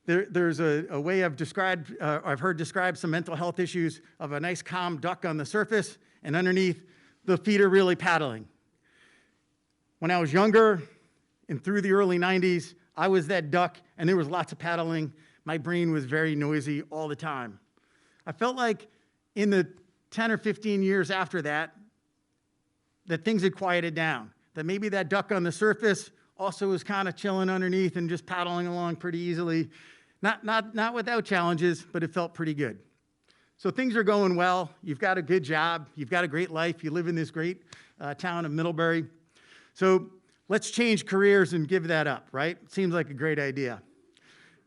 G: there's a way I've heard described some mental health issues of a nice calm duck on the surface, and underneath, the feet are really paddling. When I was younger and through the early 90s, I was that duck, and there was lots of paddling. My brain was very noisy all the time. I felt like in the 10 or 15 years after that things had quieted down, that maybe that duck on the surface also was kind of chilling underneath and just paddling along pretty easily. Not without challenges, but it felt pretty good. So things are going well. You've got a good job. You've got a great life. You live in this great town of Middlebury. So let's change careers and give that up, right? Seems like a great idea.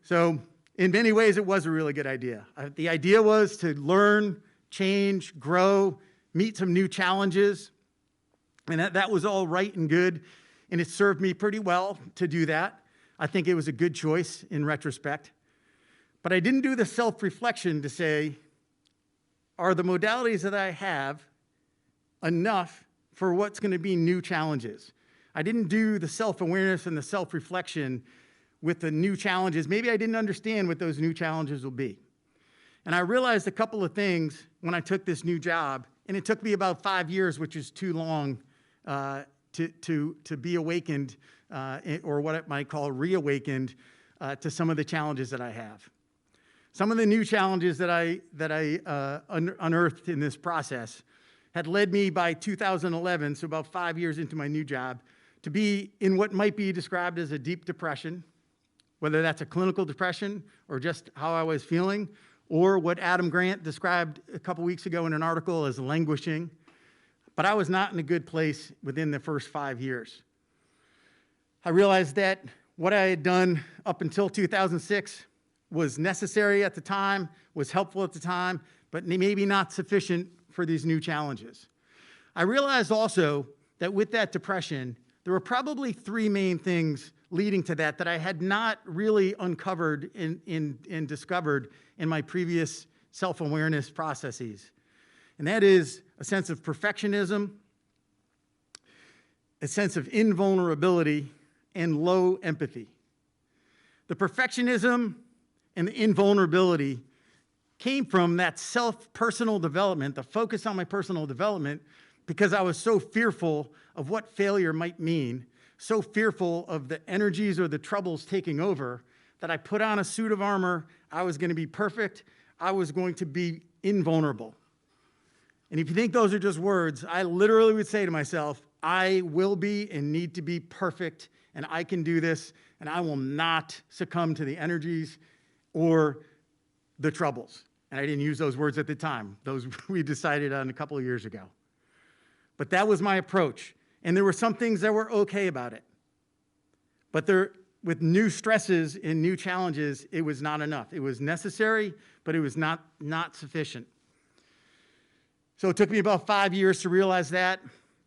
G: So in many ways, it was a really good idea. The idea was to learn, change, grow, meet some new challenges. And that was all right and good. And it served me pretty well to do that. I think it was a good choice in retrospect. But I didn't do the self-reflection to say, are the modalities that I have enough for what's going to be new challenges? I didn't do the self-awareness and the self-reflection with the new challenges. Maybe I didn't understand what those new challenges will be. And I realized a couple of things when I took this new job, and it took me about 5 years, which is too long to be awakened, or what I might call reawakened to some of the challenges that I have. Some of the new challenges that I unearthed in this process had led me by 2011, so about 5 years into my new job, to be in what might be described as a deep depression, whether that's a clinical depression or just how I was feeling, or what Adam Grant described a couple weeks ago in an article as languishing. But I was not in a good place within the first 5 years. I realized that what I had done up until 2006 was necessary at the time, was helpful at the time, but maybe not sufficient for these new challenges. I realized also that with that depression, there were probably three main things leading to that I had not really uncovered and discovered in my previous self-awareness processes. And that is a sense of perfectionism, a sense of invulnerability, and low empathy. The perfectionism and the invulnerability came from that personal development, the focus on my personal development, because I was so fearful of what failure might mean, so fearful of the energies or the troubles taking over, that I put on a suit of armor. I was going to be perfect. I was going to be invulnerable. And if you think those are just words, I literally would say to myself, I will be and need to be perfect, and I can do this, and I will not succumb to the energies or the troubles. And I didn't use those words at the time. Those we decided on a couple of years ago. But that was my approach. And there were some things that were okay about it. But with new stresses and new challenges, it was not enough. It was necessary, but it was not sufficient. So it took me about 5 years to realize that.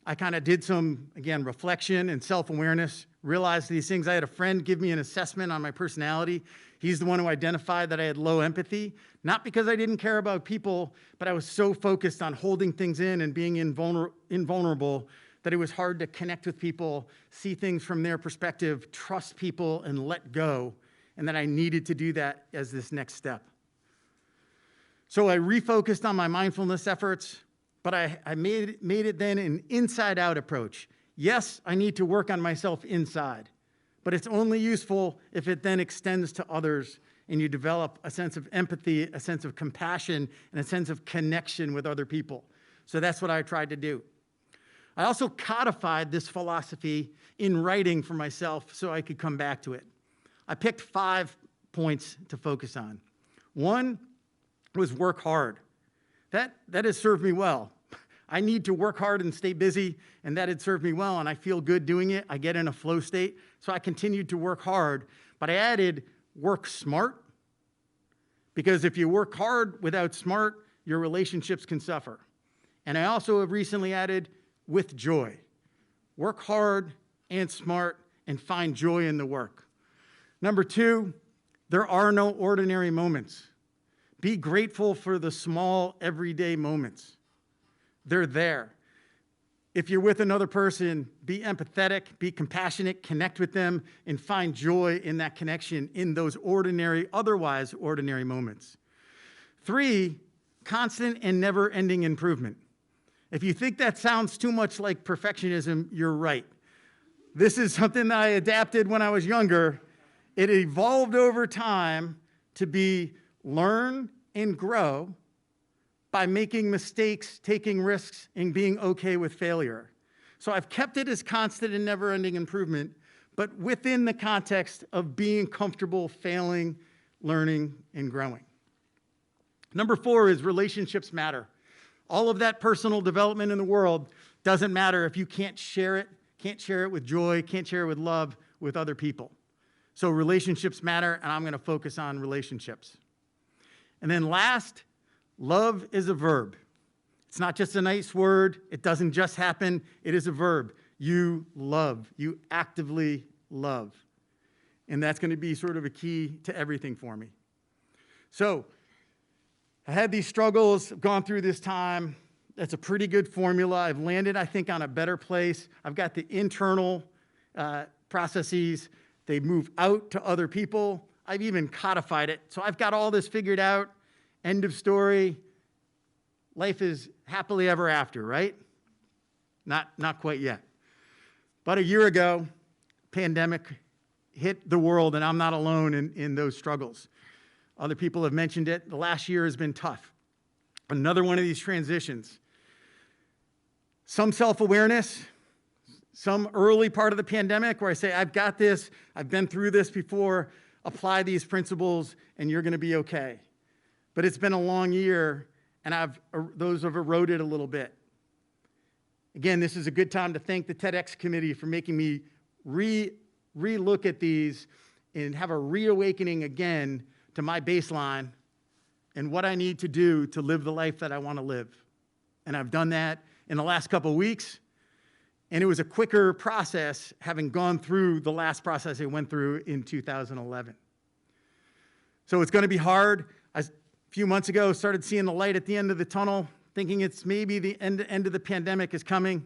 G: I kind of did some, again, reflection and self-awareness, realized these things. I had a friend give me an assessment on my personality. He's the one who identified that I had low empathy, not because I didn't care about people, but I was so focused on holding things in and being invulnerable that it was hard to connect with people, see things from their perspective, trust people, and let go, and that I needed to do that as this next step. So I refocused on my mindfulness efforts, but I made it then an inside-out approach. Yes, I need to work on myself inside, but it's only useful if it then extends to others and you develop a sense of empathy, a sense of compassion, and a sense of connection with other people. So that's what I tried to do. I also codified this philosophy in writing for myself so I could come back to it. I picked 5 points to focus on. One was work hard. That has served me well. I need to work hard and stay busy, and that had served me well, and I feel good doing it. I get in a flow state, so I continued to work hard, but I added work smart, because if you work hard without smart, your relationships can suffer. And I also have recently added with joy. Work hard and smart and find joy in the work. Number 2, there are no ordinary moments. Be grateful for the small, everyday moments. They're there. If you're with another person, be empathetic, be compassionate, connect with them, and find joy in that connection in those otherwise ordinary moments. 3, constant and never-ending improvement. If you think that sounds too much like perfectionism, you're right. This is something that I adapted when I was younger. It evolved over time to be learn and grow by making mistakes, taking risks, and being okay with failure. So I've kept it as constant and never-ending improvement, but within the context of being comfortable failing, learning, and growing. Number 4 is relationships matter. All of that personal development in the world doesn't matter if you can't share it with joy, can't share it with love with other people. So relationships matter, and I'm going to focus on relationships. And then last, love is a verb. It's not just a nice word. It doesn't just happen. It is a verb. You love. You actively love. And that's going to be sort of a key to everything for me. So I had these struggles, gone through this time. That's a pretty good formula. I've landed, I think, on a better place. I've got the internal processes. They move out to other people. I've even codified it. So I've got all this figured out. End of story. Life is happily ever after, right? Not quite yet. About a year ago, pandemic hit the world, and I'm not alone in those struggles. Other people have mentioned it. The last year has been tough. Another one of these transitions. some self-awareness, some early part of the pandemic where I say, I've got this, I've been through this before, apply these principles and you're gonna be okay. But it's been a long year and those have eroded a little bit. Again, this is a good time to thank the TEDx committee for making me re-look at these and have a reawakening again to my baseline and what I need to do to live the life that I want to live. And I've done that in the last couple of weeks, and it was a quicker process having gone through the last process I went through in 2011. So it's going to be hard. A few months ago, started seeing the light at the end of the tunnel, thinking it's maybe the end of the pandemic is coming.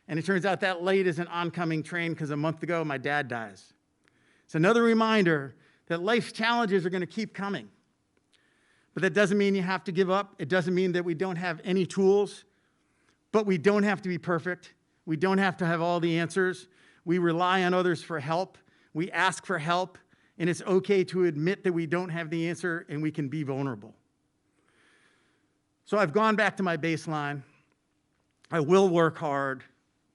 G: And it turns out that light is an oncoming train because a month ago, my dad dies. It's another reminder that life's challenges are going to keep coming. But that doesn't mean you have to give up. It doesn't mean that we don't have any tools. But we don't have to be perfect. We don't have to have all the answers. We rely on others for help. We ask for help. And it's okay to admit that we don't have the answer and we can be vulnerable. So I've gone back to my baseline. I will work hard,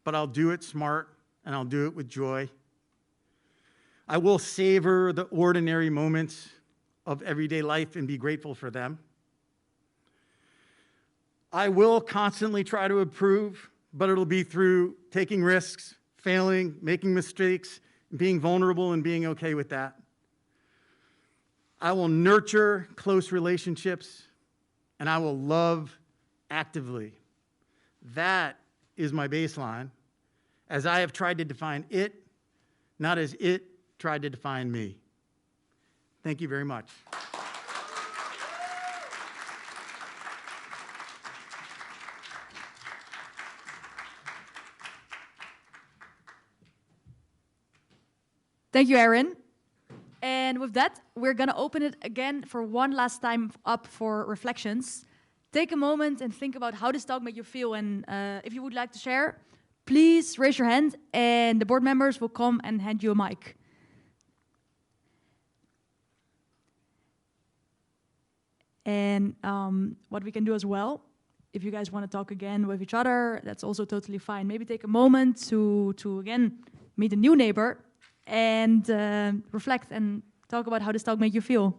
G: but I'll do it smart and I'll do it with joy. I will savor the ordinary moments of everyday life and be grateful for them. I will constantly try to improve, but it'll be through taking risks, failing, making mistakes, being vulnerable and being okay with that. I will nurture close relationships, and I will love actively. That is my baseline, as I have tried to define it, not as it tried to define me. Thank you very much.
B: Thank you, Aaron. And with that, we're going to open it again for one last time up for reflections. Take a moment and think about how this talk made you feel. And if you would like to share, please raise your hand and the board members will come and hand you a mic. And what we can do as well, if you guys want to talk again with each other, that's also totally fine. Maybe take a moment to again, meet a new neighbor and reflect and talk about how this talk made you feel.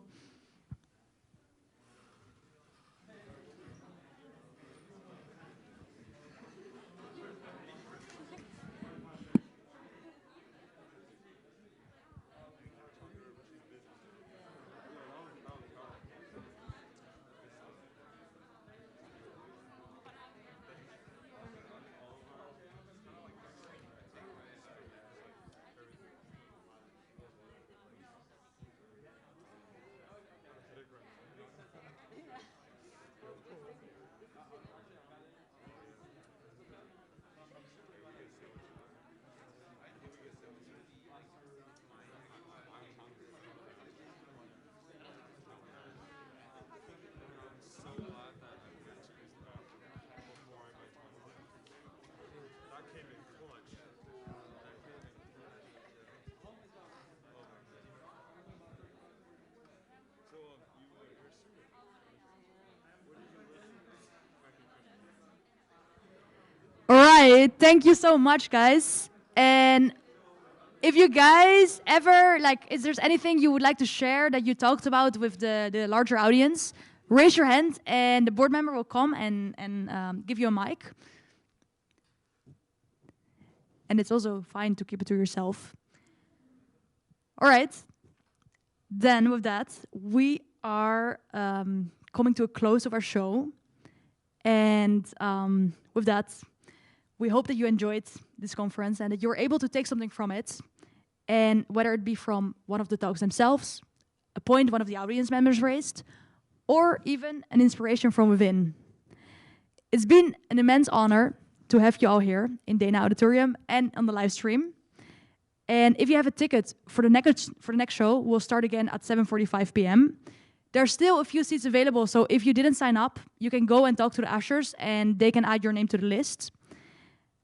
B: All right, thank you so much, guys. And if you guys ever, is there anything you would like to share that you talked about with the larger audience, raise your hand and the board member will come and give you a mic. And it's also fine to keep it to yourself. All right, then with that, we are coming to a close of our show. And with that, we hope that you enjoyed this conference and that you're able to take something from it. And whether it be from one of the talks themselves, a point one of the audience members raised, or even an inspiration from within. It's been an immense honor to have you all here in Dana Auditorium and on the live stream. And if you have a ticket for the next show, we'll start again at 7:45 p.m. There's still a few seats available, so if you didn't sign up, you can go and talk to the ushers and they can add your name to the list.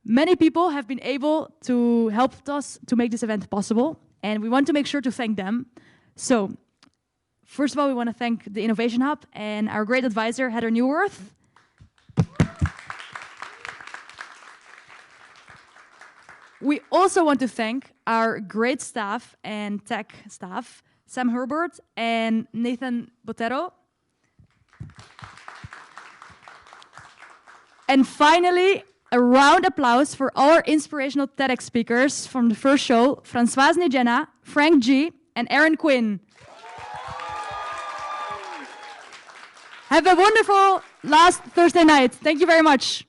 B: Many people have been able to help us to make this event possible, and we want to make sure to thank them. So, first of all, we want to thank the Innovation Hub and our great advisor, Heather Newworth. We also want to thank our great staff and tech staff, Sam Herbert and Nathan Botero. And finally, a round applause for our inspirational TEDx speakers from the first show, Françoise Nijena, Frank G, and Aaron Quinn. Have a wonderful last Thursday night. Thank you very much.